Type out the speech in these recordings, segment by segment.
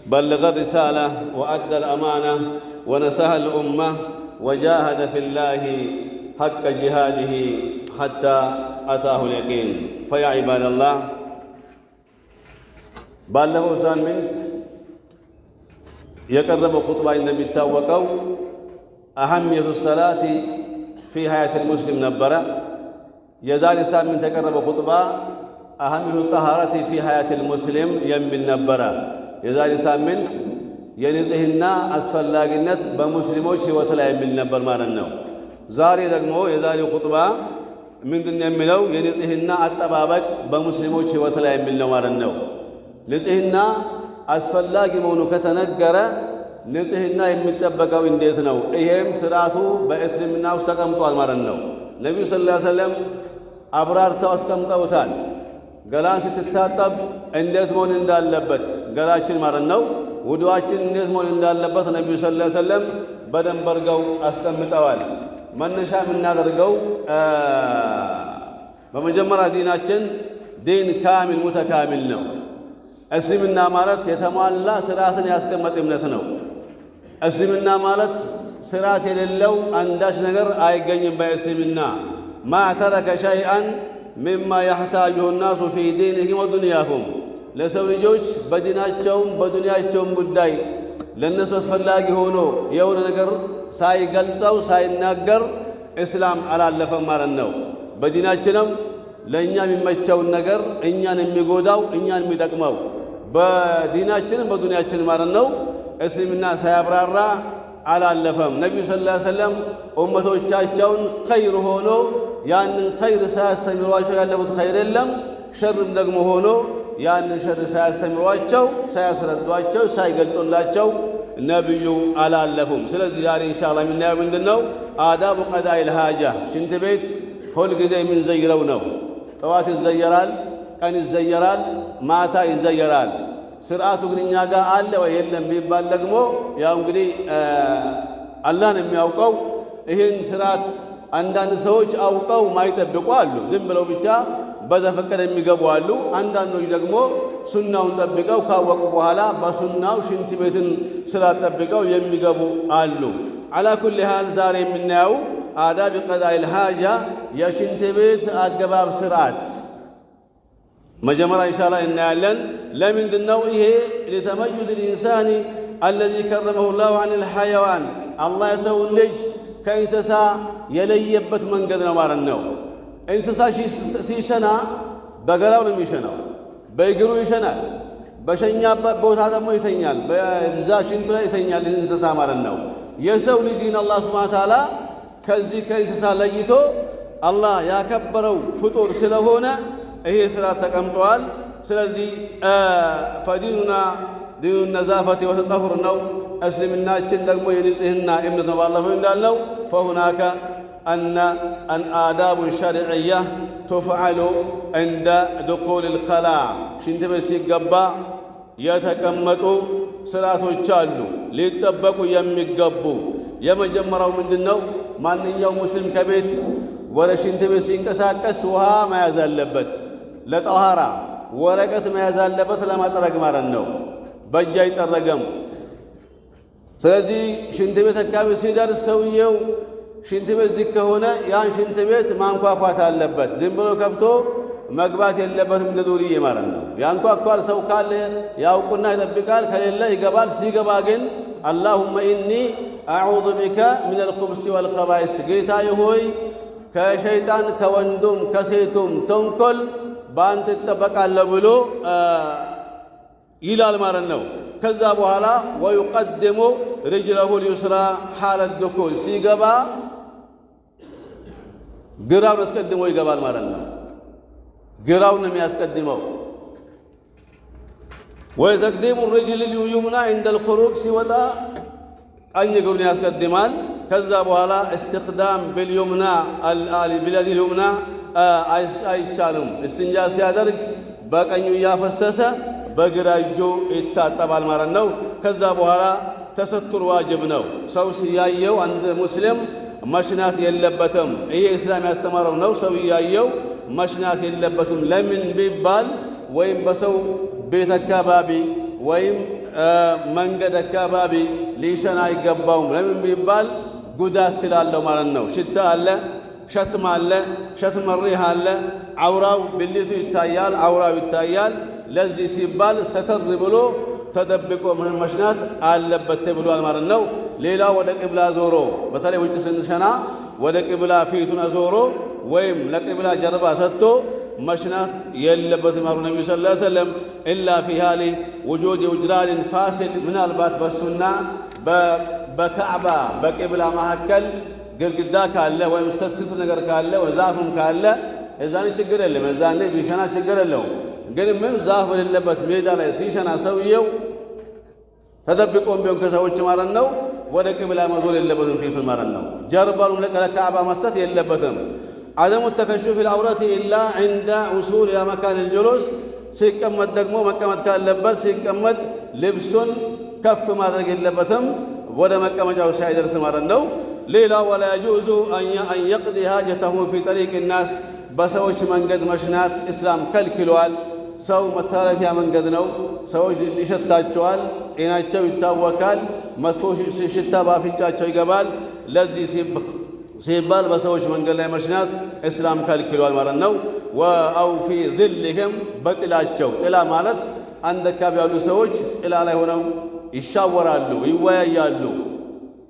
بلغ الرسالة وأدى الأمانة ونصح الأمة وجاهد في الله حق جهاده حتى أتاه اليقين فيا عباد الله ባለፈው ሳምንት የቀረበው ኹጥባ እንደሚታወቀው አህሚየቱ ሰላቲ ፊ ሀያቲል ሙስሊም ነበረ። የዛሬ ሳምንት የቀረበው ኹጥባ አህሚየቱ ጠሃረቲ ፊ ሀያቲል ሙስሊም የሚል ነበረ። የዛሬ ሳምንት የንጽህና አስፈላጊነት በሙስሊሞች ህይወት ላይ የሚል ነበር ማለት ነው። ዛሬ ደግሞ የዛሬው ኹጥባ ምንድነው የሚለው? የንጽህና አጠባበቅ በሙስሊሞች ህይወት ላይ የሚል ነው ማለት ነው። ንጽህና አስፈላጊ መሆኑ ከተነገረ ንጽህና የሚጠበቀው እንዴት ነው? ይሄም ስርዓቱ በእስልምና ውስጥ ተቀምጧል ማለት ነው። ነቢዩ ሰለላሁ ዐለይሂ ወሰለም አብራርተው አስቀምጠውታል። ገላን ስትታጠብ እንዴት መሆን እንዳለበት ገላችን ማለት ነው፣ ውዱአችን እንዴት መሆን እንዳለበት ነቢዩ ሰለላሁ ዐለይሂ ወሰለም በደንብ አድርገው አስቀምጠዋል። መነሻ የምናደርገው በመጀመሪያ ዲናችን ዲን ካሚል ሙተካሚል ነው። እስልምና ማለት የተሟላ ስርዓትን ያስቀመጠ እምነት ነው። እስልምና ማለት ስርዓት የሌለው አንዳች ነገር አይገኝም በእስልምና። ማ ተረከ ሸይአን ሚማ የሕታጁሁ ናሱ ፊ ዲንህም ወዱንያሁም። ለሰው ልጆች በዲናቸውም በዱንያቸውም ጉዳይ ለእነሱ አስፈላጊ ሆኖ የሆነ ነገር ሳይገልጸው ሳይናገር እስላም አላለፈም ማለት ነው። በዲናችንም ለእኛ የሚመቸውን ነገር እኛን የሚጎዳው እኛን የሚጠቅመው በዲናችንም በዱንያችንም ማለት ነው እስልምና ሳያብራራ አላለፈም። ነቢዩ ሰለላሁ ዐለይሂ ወሰለም ኡመቶቻቸውን ኸይር ሆኖ ያንን ኸይር ሳያስተምሯቸው ያለፉት ኸይር የለም። ሸርም ደግሞ ሆኖ ያንን ሸር ሳያስተምሯቸው ሳያስረዷቸው ሳይገልጹላቸው ነቢዩ አላለፉም። ስለዚህ ዛሬ ኢንሻአላህ የምናየው ምንድነው? አዳቡ ቀዳኢል ሃጃ። ሽንት ቤት ሁል ጊዜ የምንዘይረው ነው። ጠዋት ይዘየራል፣ ቀን ይዘየራል፣ ማታ ይዘየራል። ስርዓቱ ግን እኛ ጋር አለ ወይ የለም ቢባል ደግሞ ያው እንግዲህ አላህን የሚያውቀው ይህን ስርዓት አንዳንድ ሰዎች አውቀው ማይጠብቁ አሉ። ዝም ብለው ብቻ በዘፈቀደ የሚገቡ አሉ። አንዳንዶች ደግሞ ሱናውን ጠብቀው ካወቁ በኋላ በሱናው ሽንት ቤትን ስላጠብቀው የሚገቡ አሉ። አላ ኩሊ ሃል ዛሬ የምናየው አዳብ ቀዳኢል ሃጃ የሽንት ቤት አገባብ ስርዓት መጀመሪያ ኢንሻአላህ እናያለን። ለምንድነው ይሄ? ለተመዩዝ الانسان الذي كرمه الله عن الحيوان አላህ የሰውን ልጅ ከእንስሳ የለየበት መንገድ ነው ማለት ነው። እንስሳ ሲሸና በገላው ነው የሚሸናው፣ በእግሩ ይሸናል። በሸኛበት ቦታ ደግሞ ይተኛል፣ በዛ ሽንቱ ላይ ይተኛል እንስሳ ማለት ነው። የሰው ልጅን አላህ ሱብሓነሁ ወተዓላ ከዚህ ከእንስሳ ለይቶ አላህ ያከበረው ፍጡር ስለሆነ ይሄ ስርዓት ተቀምጧል። ስለዚህ ፈዲኑና ዲኑ ነዛፈቲ ወተጠሁር ነው። እስልምናችን ደግሞ የንጽህና እምነት ነው። ባለፈው እንዳልነው ፈሁናከ አዳቡ ሸርዕያ ቱፍዐሉ እንደ ዱኹል ልኸላ ሽንት ቤት ሲገባ የተቀመጡ ስርዓቶች አሉ ሊጠበቁ የሚገቡ። የመጀመሪያው ምንድነው? ማንኛውም ሙስሊም ከቤት ወደ ሽንት ቤት ሲንቀሳቀስ ውሃ መያዝ አለበት። ለጠኋራ ወረቀት መያዝ አለበት ለማጥረግ ማለት ነው። በእጅ አይጠረገም። ስለዚህ ሽንት ቤት አካባቢ ሲደርስ ሰውየው ሽንት ቤት ዝግ ከሆነ ያን ሽንት ቤት ማንኳኳት አለበት። ዝም ብሎ ከፍቶ መግባት የለበትም እንደ ዱርዬ ማለት ነው። ያንኳኳል። ሰው ካለ ያውቁና ይጠብቃል፣ ከሌለ ይገባል። ሲገባ ግን አላሁመ ኢኒ አዑዙ ቢከ ሚነል ኹብሲ ወልኸባኢስ፣ ጌታዬ ሆይ ከሸይጣን ከወንዱም ከሴቱም ተንኮል በአንተ እጠበቃለሁ ብሎ ይላል ማለት ነው። ከዛ በኋላ ወዩቀድሙ ርጅለሁ ልዩስራ ሓለ ዱኹል፣ ሲገባ ግራውን አስቀድሞ ይገባል ማለት ነው። ግራውን ነው የሚያስቀድመው። ወተቅዲሙ ርጅል ልዩምና እንደ ልኹሩጅ፣ ሲወጣ ቀኝ እግሩን ያስቀድማል። ከዛ በኋላ እስትኽዳም ብልዩምና ቢለዲ ልዩምና አይቻልም። እስትንጃ ሲያደርግ በቀኙ እያፈሰሰ በግራ እጁ ይታጠባል ማለት ነው። ከዛ በኋላ ተሰቱር ዋጅብ ነው። ሰው ሲያየው አንድ ሙስሊም መሽናት የለበትም። ይሄ እስላም ያስተማረው ነው። ሰው ያየው መሽናት የለበትም። ለምን ቢባል ወይም በሰው ቤት አካባቢ ወይም መንገድ አካባቢ ሊሸና አይገባውም። ለምን ቢባል ጉዳት ስላለው ማለት ነው። ሽታ አለ፣ ሸትም አለ፣ ሸትም ሪህ አለ። አውራው ብልቱ ይታያል፣ አውራው ይታያል። ለዚህ ሲባል ሰተር ብሎ ተደብቆ መሽናት አለበት ተብሏል ማለት ነው። ሌላው ወደ ቅብላ ዞሮ በተለይ ውጭ ስንሸና ወደ ቅብላ ፊቱን ዞሮ ወይም ለቅብላ ጀርባ ሰጥቶ መሽናት የለበትም አሉ ነቢዩ ሰለላሁ ዐለይሂ ወሰለም። ኢላ ፊ ሃሊ ውጁድ ውጅራን ፋሲል ምናልባት በሱና በካዕባ በቅብላ መካከል ግድግዳ ካለ ወይም ስትስት ነገር ካለ ዛፍም ካለ እዛኔ ችግር የለም። እዛኔ ቢሸና ችግር የለውም። ግን ምን ዛፍ በሌለበት ሜዳ ላይ ሲሸና ሰውየው ተደብቆም ቢሆን ከሰዎች ማለት ነው ወደ ቅብላ መዞር የለበትም ፊቱን ማለት ነው። ጀርባውን ለካዕባ መስጠት የለበትም። عدم التكشف العورة إلا عند وصول إلى مكان الجلوس ሲቀመጥ ደግሞ መቀመጥ ካለበት ሲቀመጥ ልብሱን ከፍ ማድረግ የለበትም ወደ መቀመጫው ሳይደርስ ማለት ነው። ሌላ ولا يجوز أن يقضي حاجته في طريق الناس በሰዎች መንገድ መሽናት እስላም ከልክሏል። ሰው መታረፊያ መንገድ ነው። ሰዎች ይሸታቸዋል፣ ጤናቸው ይታወካል፣ መጥፎ ሽታ በአፍንጫቸው ይገባል። ለዚህ ሲባል በሰዎች መንገድ ላይ መሽናት እስላም ከልክሏል ማለት ነው። ወአው ፊ ዚልህም በጥላቸው ጥላ ማለት አንድ አካባቢ ያሉ ሰዎች ጥላ ላይ ሆነው ይሻወራሉ፣ ይወያያሉ፣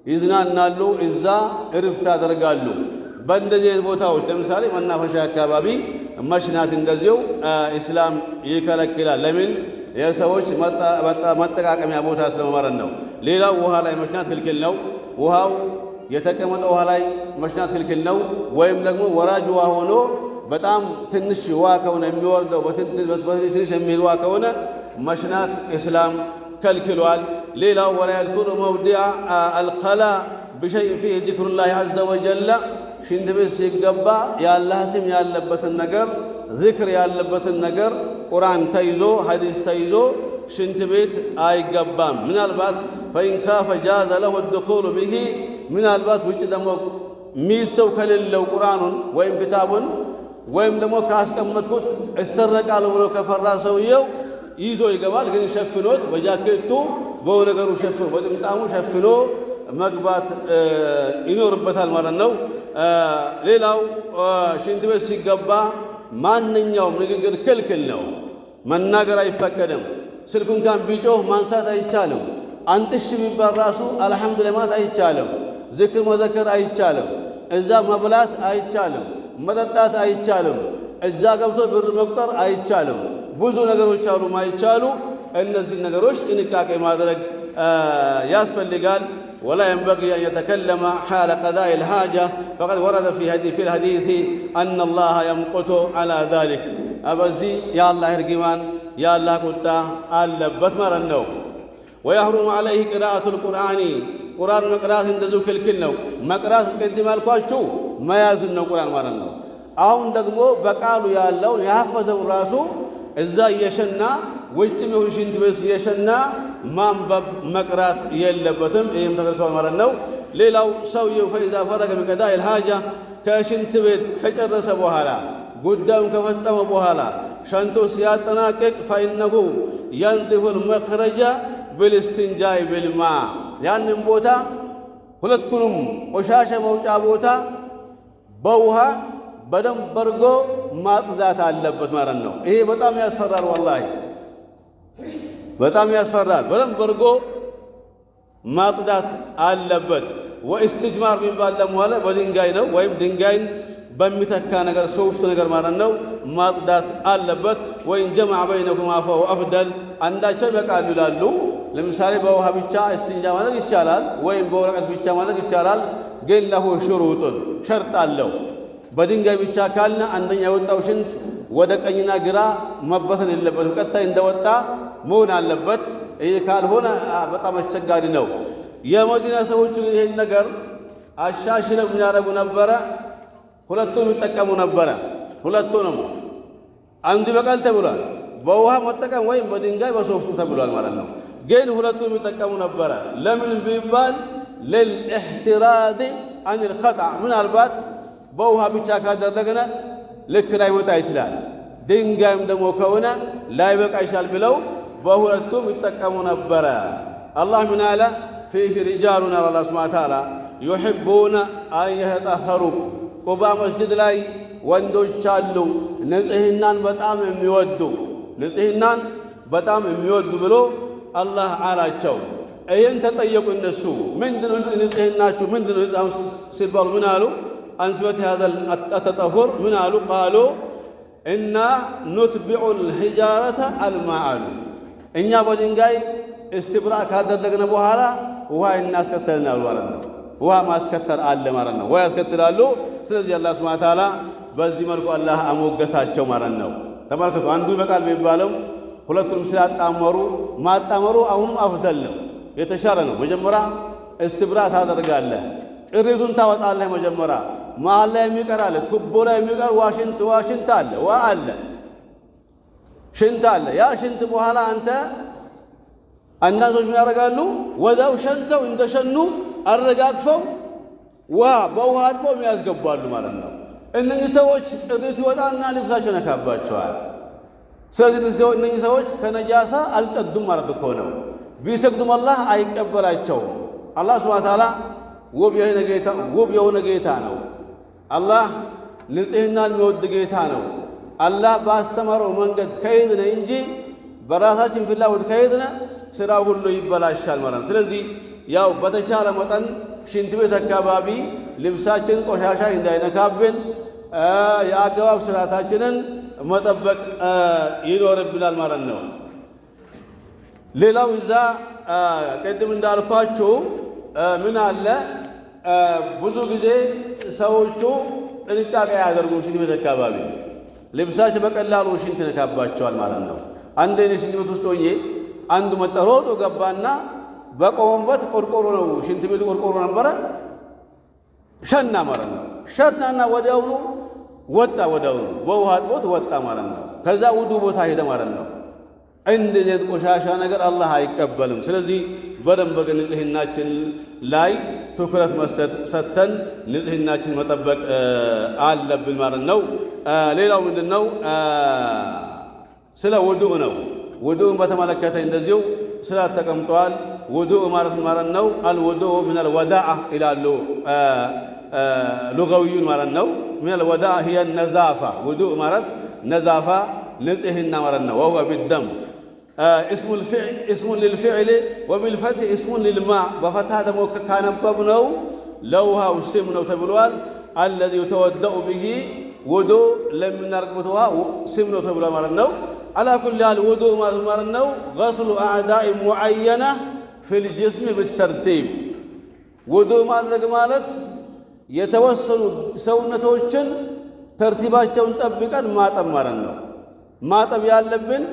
ይዝናናሉ፣ እዛ እርፍት ያደርጋሉ። በእንደዚህ ቦታዎች ለምሳሌ መናፈሻ አካባቢ መሽናት እንደዚሁ እስላም ይከለክላል። ለምን? የሰዎች መጠቃቀሚያ ቦታ ስለማለት ነው። ሌላው ውሃ ላይ መሽናት ክልክል ነው። ውሃው የተቀመጠ ውሃ ላይ መሽናት ክልክል ነው። ወይም ደግሞ ወራጅ ውሃ ሆኖ በጣም ትንሽ ውሃ ከሆነ የሚወርደው በትንሽ የሚሄድ ውሃ ከሆነ መሽናት እስላም ከልክሏል። ሌላው ወላ የድኹሉ መውዲዐ አልኸላ ብሸይእ ፊህ ዚክሩላሂ ዐዘ ወጀለ ሽንት ቤት ሲገባ የአላህ ስም ያለበትን ነገር ዚክር ያለበትን ነገር ቁርአን ተይዞ ሐዲስ ተይዞ ሽንት ቤት አይገባም። ምናልባት ፈኢን ካፈ ጃዘ ለሁ ድኹሉ ቢሂ ምናልባት ውጭ ደግሞ ሚይዝ ሰው ከሌለው ቁርአኑን ወይም ክታቡን ወይም ደግሞ ካስቀመጥኩት እሰረቃለሁ ብሎ ከፈራ ሰውየው ይዞ ይገባል። ግን ሸፍኖት በጃኬቱ በነገሩ ሸፍኖ በጥምጣሙ ሸፍኖ መግባት ይኖርበታል ማለት ነው። ሌላው ሽንት ቤት ሲገባ ማንኛውም ንግግር ክልክል ነው። መናገር አይፈቀድም። ስልክ እንኳን ቢጮህ ማንሳት አይቻልም። አንጥሽ ቢባል ራሱ አልሐምዱሊላህ ማለት አይቻልም። ዝክር መዘከር አይቻልም። እዛ መብላት አይቻልም። መጠጣት አይቻልም። እዛ ገብቶ ብር መቁጠር አይቻልም። ብዙ ነገሮች አሉ ማይቻሉ። እነዚህ ነገሮች ጥንቃቄ ማድረግ ያስፈልጋል። ولا ينبغي أن يتكلم حال قضاء الحاجة فقد ورد في الحديث أن الله يمقت على ذلك أبزي يا الله إرجمان يا الله قطع اللبت مرنو ويحرم عليه قراءة القرآن قرآن مقراءة اندزو كل مقراءة قدم القواتشو ما يزن القرآن مرنو አሁን ደግሞ በቃሉ ያለውን ያፈዘው ራሱ እዛ የሸና ወጭም ይሁን ሽንት ቤት የሸና ማንበብ መቅራት የለበትም። ይሄም ተከልክሏል ማለት ነው። ሌላው ሰውየው ፈኢዛ ፈረገ ሚን ቀዳኢል ሃጃ ከሽንት ቤት ከጨረሰ በኋላ ጉዳዩን ከፈጸመ በኋላ ሸንቶ ሲያጠናቅቅ ፈኢነሁ የንዚፉል መኽረጀ ቢልስቲንጃኢ ቢልማ ያንን ቦታ ሁለቱንም ቆሻሻ መውጫ ቦታ በውሃ በደንብ በርጎ ማጽዳት አለበት ማለት ነው። ይሄ በጣም ያስፈራል፣ ወላሂ በጣም ያስፈራል። በደንብ በርጎ ማጽዳት አለበት። ወእስትጅማር የሚባል ደግሞ አለ በድንጋይ ነው፣ ወይም ድንጋይን በሚተካ ነገር ሶፍት ነገር ማለት ነው ማጽዳት አለበት። ወይን ጀመዐ በይነሁማ ፈሁወ አፍደል አንዳቸው ይበቃሉ ይላሉ። ለምሳሌ በውሃ ብቻ እስትንጃ ማድረግ ይቻላል፣ ወይም በወረቀት ብቻ ማድረግ ይቻላል። ግን ለሁ ሽሩጡን ሸርጥ አለው። በድንጋይ ብቻ ካልና አንደኛ የወጣው ሽንት ወደ ቀኝና ግራ መበተን የለበትም፣ ቀጣይ እንደወጣ መሆን አለበት። ይህ ካልሆነ በጣም አስቸጋሪ ነው። የመዲና ሰዎች ይህን ነገር አሻሽለው ያደረጉ ነበረ። ሁለቱም ይጠቀሙ ነበረ። ሁለቱንም አንዱ በቃል ተብሏል፣ በውሃ መጠቀም ወይም በድንጋይ በሶፍት ተብሏል ማለት ነው። ግን ሁለቱም ይጠቀሙ ነበረ። ለምን ቢባል ለልኢሕቲራዝ አን ልኸጣዕ ምናልባት በውሃ ብቻ ካደረግነ ልክ ላይወጣ ይችላል፣ ድንጋይም ደግሞ ከሆነ ላይበቃ ይችላል ብለው በሁለቱም ይጠቀሙ ነበረ። አላህ ምን አለ? ፊህ ሪጃሉን አለ አላህ ሱብሓነሁ ወተዓላ ዩሒቡነ አን የተጠኸሩ ቁባ መስጅድ ላይ ወንዶች አሉ ንጽህናን በጣም የሚወዱ ብሎ አላህ አላቸው። ይህን ተጠየቁ እነሱ ምንድነው ንጽህናችሁ ምንድነው ሲባሉ ምን አሉ? አንስበት ያዘል አተጠሁር ምን አሉ? ቃሉ እና ኑትቢዑ ልሒጃረተ አልማ አሉ እኛ በድንጋይ እስትብራ ካደረግነ በኋላ ውሃ እናስከተልናሉ ማለት ነው። ውሃ ማስከተል አለ ማለት ነው። ውሃ ያስከትላሉ። ስለዚህ አላህ ሱብሓነሁ ወተዓላ በዚህ መልኩ አላህ አሞገሳቸው ማለት ነው። ተመልከቱ፣ አንዱ ይበቃል ቢባለው ሁለቱንም ስላጣመሩ ማጣመሩ አሁንም አፍደል ነው፣ የተሻለ ነው። መጀመሪያ እስትብራ ታደርጋለህ፣ ቅሪቱን ታወጣለህ። መጀመሪያ መሀል ላይ የሚቀር አለ፣ ቱቦ ላይ የሚቀር ዋሽንት አለ፣ ውሃ አለ፣ ሽንት አለ። ያ ሽንት በኋላ አንተ አንዳንዶች ምን ያደርጋሉ? ወዳው ሸንተው እንደሸኑ አረጋግፈው ውሃ በውሃ አጥበው ያስገባሉ ማለት ነው። እነዚህ ሰዎች ቅሪቱ ይወጣና ልብሳቸው ነካባቸዋል። ስለዚህ እነዚህ ሰዎች ከነጃሳ አልጸዱም ማለት እኮ ነው። ቢሰግዱም አላህ አይቀበላቸውም። አላህ ሱብሓነሁ ወተዓላ ውብ የሆነ ጌታ ነው። አላህ ንጽህናን የሚወድ ጌታ ነው። አላህ ባስተማረው መንገድ ከሄድነ እንጂ በራሳችን ፍላጎት ከሄድነ ስራ ሁሉ ይበላሻል ማለት ነው። ስለዚህ ያው በተቻለ መጠን ሽንት ቤት አካባቢ ልብሳችን ቆሻሻ እንዳይነካብን የአገባብ ስርዓታችንን መጠበቅ ይኖርብናል ማለት ነው። ሌላው እዛ ቅድም እንዳልኳችሁ ምን አለ ብዙ ጊዜ ሰዎቹ ጥንቃቄ ያደርጉ ሽንት ቤት አካባቢ ልብሳቸው በቀላሉ ሽንት ነካባቸዋል ማለት ነው። አንድ እኔ ሽንት ቤት ውስጥ ሆኜ አንዱ መጣ ሮጦ ገባና በቆመበት ቆርቆሮ ነው ሽንት ቤቱ ቆርቆሮ ነበረ ሸና ማለት ነው። ሸናና ወዲያውኑ ወጣ፣ ወዲያውኑ በውሃ አጥቦት ወጣ ማለት ነው። ከዛ ውዱ ቦታ ሄደ ማለት ነው። እንደዚህ ቆሻሻ ነገር አላህ አይቀበልም። ስለዚህ በደንብ ንጽህናችን ላይ ትኩረት ሰጥተን ንጽህናችን መጠበቅ አለብን ማለት ነው። ሌላው ምንድነው? ስለ ውዱእ ነው። ውዱእን በተመለከተ እንደዚሁ ስራ ተቀምጧል። ውዱእ ማለት ነው አልውዱእ ምን አልወዳዓ ይላሉ ሉጋዊዩን ማለት ነው። ምን አልወዳዓ هي النظافة ውዱእ ማለት ነዛፋ ንጽህና ማለት ነው። وهو بالدم اسم للفعل وبالفتح اسم للماء በፈትሐ ደግሞ ካነበብነው ለውሃው ስም ነው ተብሏል። الذي يتودأ به ውዱእ ለምናደርግበት ውሃ ስም ነው ተብሏል ማለት ነው። على كل حال ውዱእ ማለት ነው غسل أعضاء معينة في الجسم بالترتيب ውዱእ ማድረግ ማለት የተወሰኑ ሰውነቶችን ተርቲባቸውን ጠብቀን ማጠብ ማለት ነው። ማጠብ ያለብን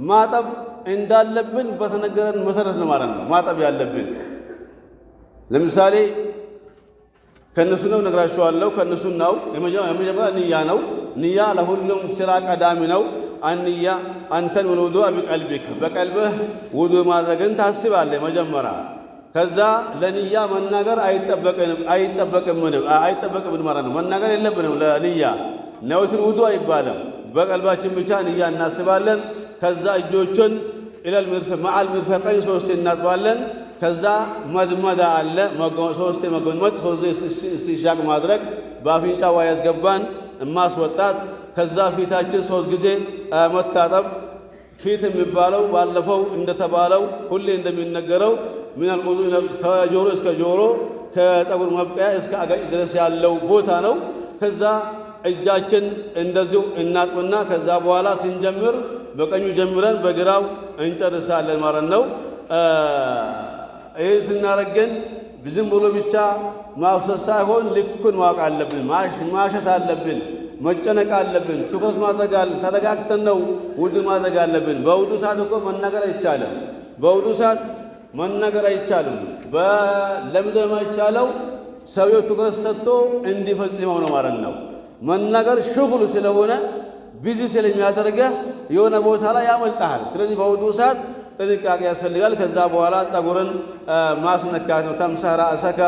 ማጠብ እንዳለብን በተነገረን መሰረት ነው ማለት ነው። ማጠብ ያለብን ለምሳሌ ከነሱ ነው ነግራችኋለሁ። ከነሱ ነው የመጀመሪያ ንያ ነው። ንያ ለሁሉም ስራ ቀዳሚ ነው። አንያ አንተን ውዱእ ቢቀልቢክ በቀልብህ ውዱእ ማድረግን ታስባለህ መጀመሪያ። ከዛ ለንያ መናገር አይጠበቅም ማለት ነው። መናገር የለብንም ለንያ ነውትን ውዱእ አይባልም። በቀልባችን ብቻ ንያ እናስባለን። ከዛ እጆችን ኢለል መዓል ሚርፈቀይን ሶስት እናጥባለን። ከዛ መድመዳ አለ ሶስት መጎንመጥ፣ ሶስት ሲሻቅ ማድረግ፣ በአፍንጫ ውሃ ያስገባን ማስወጣት። ከዛ ፊታችን ሶስት ጊዜ መታጠብ። ፊት የሚባለው ባለፈው እንደተባለው ሁሌ እንደሚነገረው ሚነል ኡዙን ከጆሮ እስከ ጆሮ ከጠጉር መብቀያ እስከ አገጭ ድረስ ያለው ቦታ ነው። ከዛ እጃችን እንደዚሁ እናጥብና ከዛ በኋላ ስንጀምር በቀኙ ጀምረን በግራው እንጨርሳለን ማለት ነው። ይህ ስናረገን ዝም ብሎ ብቻ ማፍሰስ ሳይሆን ልኩን ማወቅ አለብን። ማሸት አለብን። መጨነቅ አለብን። ትኩረት ማድረግ አለብን። ተረጋግተን ነው ውዱእ ማድረግ አለብን። በውዱእ ሰዓት እኮ መናገር አይቻልም። በውዱእ ሰዓት መናገር አይቻልም። ለምንድነው የማይቻለው? ሰውየው ትኩረት ሰጥቶ እንዲፈጽመው ነው ማለት ነው። መናገር ሽጉል ስለሆነ ቢዚ ስለሚያደርገህ የሆነ ቦታ ላይ ያመልጣል። ስለዚህ በውዱእ ሰዓት ጥንቃቄ ያስፈልጋል። ከዛ በኋላ ፀጉርን ማስነካት ነው። ተምሰህ ረእሰከ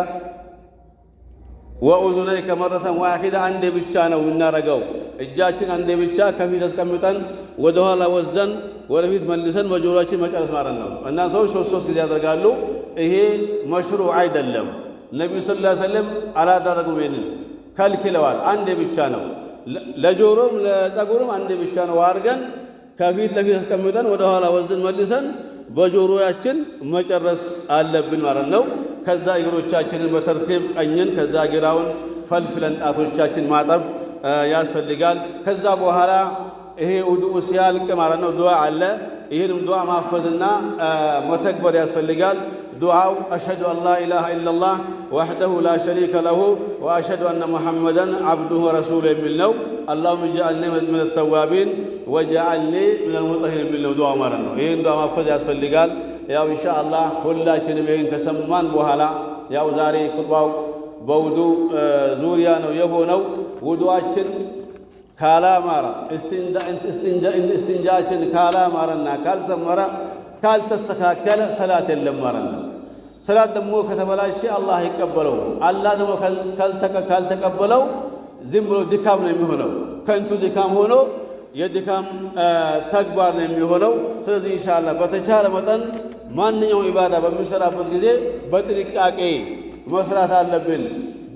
ወኡዙነይከ መረተን ዋሂዳ አንዴ ብቻ ነው የምናረገው። እጃችን አንዴ ብቻ ከፊት አስቀምጠን ወደ ኋላ ወስደን ወደፊት መልሰን በጆሮአችን መጨረስ ማለት ነው። እና ሰዎች ሶስት ጊዜ ያደርጋሉ። ይሄ መሽሩዕ አይደለም። ነቢዩ ሰለላሁ ዐለይሂ ወሰለም አላደረጉም። ይሄንን ከልክለዋል። አንዴ ብቻ ነው። ለጆሮም ለፀጉርም አንዴ ብቻ ነው አድርገን ከፊት ለፊት አስቀምጠን ወደ ኋላ ወስደን መልሰን በጆሮያችን መጨረስ አለብን ማለት ነው። ከዛ እግሮቻችንን በተርቲብ ቀኝን ከዛ ግራውን ፈልፍለን ጣቶቻችን ማጠብ ያስፈልጋል። ከዛ በኋላ ይሄ ውዱእ ሲያልቅ ማለት ነው ዱዓ አለ። ይህንም ዱዓ ማፈዝና መተግበር ያስፈልጋል። ዱዓው አሽሀዱ አን ላ ኢላሃ ኢለላህ ወሕደሁ ላ ሸሪከ ለሁ ወአሽሀዱ አነ ሙሐመደን ዓብዱሁ ወረሱሉሁ የሚል ነው። አላሁመ ጀዐልኒ ሚነ ተዋቢን ወጀዐልኒ ሚነል ሙጠሂሪን የሚል ነው ዱዓ ማለት ነው። ይህን ዱዓ ማፈዝ ያስፈልጋል። ያው ኢንሻአላህ ሁላችንም ይህን ከሰማን በኋላ ያው ዛሬ ኹጥባው በውዱእ ዙሪያ ነው የሆነው። ውዱአችን ካላማረ እስትንጃችን ካላማረና ካልሰመረ ካልተስተካከለ ሰላት የለም ማለት ነው። ሰላት ደግሞ ከተበላሸ አላህ ይቀበለው። አላህ ደግሞ ካልተቀበለው ዝም ብሎ ድካም ነው የሚሆነው። ከንቱ ድካም ሆኖ የድካም ተግባር ነው የሚሆነው። ስለዚህ ኢንሻአላህ በተቻለ መጠን ማንኛውም ኢባዳ በሚሰራበት ጊዜ በጥንቃቄ መስራት አለብን።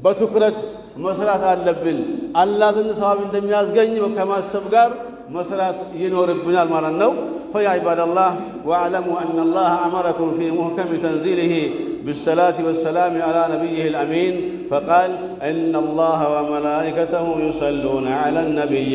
በትኩረት መስራት አለብን። አላህ ዘንድ ሰዋብ እንደሚያስገኝ ከማሰብ ጋር መስራት ይኖርብናል ማለት ነው። فيا عباد الله واعلموا أن الله أمركم في محكم تنزيله بالصلاة والسلام على نبيه الأمين فقال إن الله وملائكته يصلون على النبي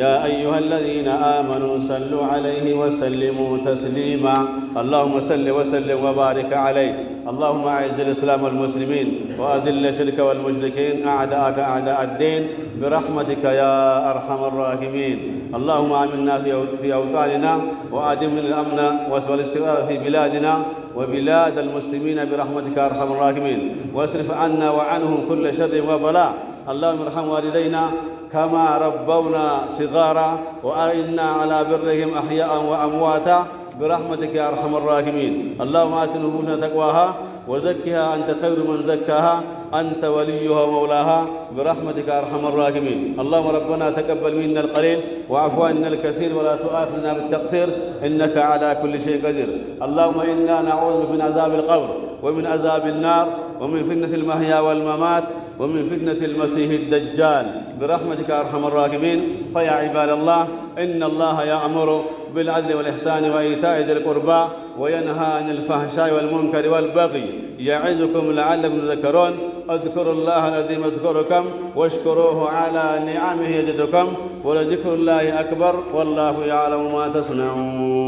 يا أيها الذين آمنوا صلوا عليه وسلموا تسليما اللهم صل وسلم وبارك عليه. اللهم أعز الإسلام والمسلمين وأذل الشرك والمشركين أعداءك أعداء الدين برحمتك يا أرحم الراحمين. اللهم آمنا في أوطاننا وأدم الأمن والاستقرار في بلادنا وبلاد المسلمين برحمتك يا أرحم الراحمين. واصرف عنا وعنهم كل شر وبلاء. اللهم ارحم والدينا كما ربونا صغارا وأعنا على برهم أحياء وأمواتا برحمتك يا أرحم الراحمين. اللهم آت نفوسنا تقواها وزكها أنت خير من زكاها أنت وليها ومولاها برحمتك يا أرحم الراحمين. اللهم ربنا تقبل منا القليل واعف عنا الكثير ولا تؤاخذنا بالتقصير إنك على كل شيء قدير. اللهم إنا نعوذ من عذاب القبر ومن عذاب النار ومن فتنة المحيا والممات ومن فتنة المسيح الدجال برحمتك يا أرحم الراحمين. فيا عباد الله إن الله يأمر بالعدل والإحسان وإيتاء ذي القربى وينهى عن الفحشاء والمنكر والبغي يعظكم لعلكم تذكرون. اذكروا الله العظيم يذكركم واشكروه على نعمه يزدكم ولذكر الله أكبر والله يعلم ما تصنعون.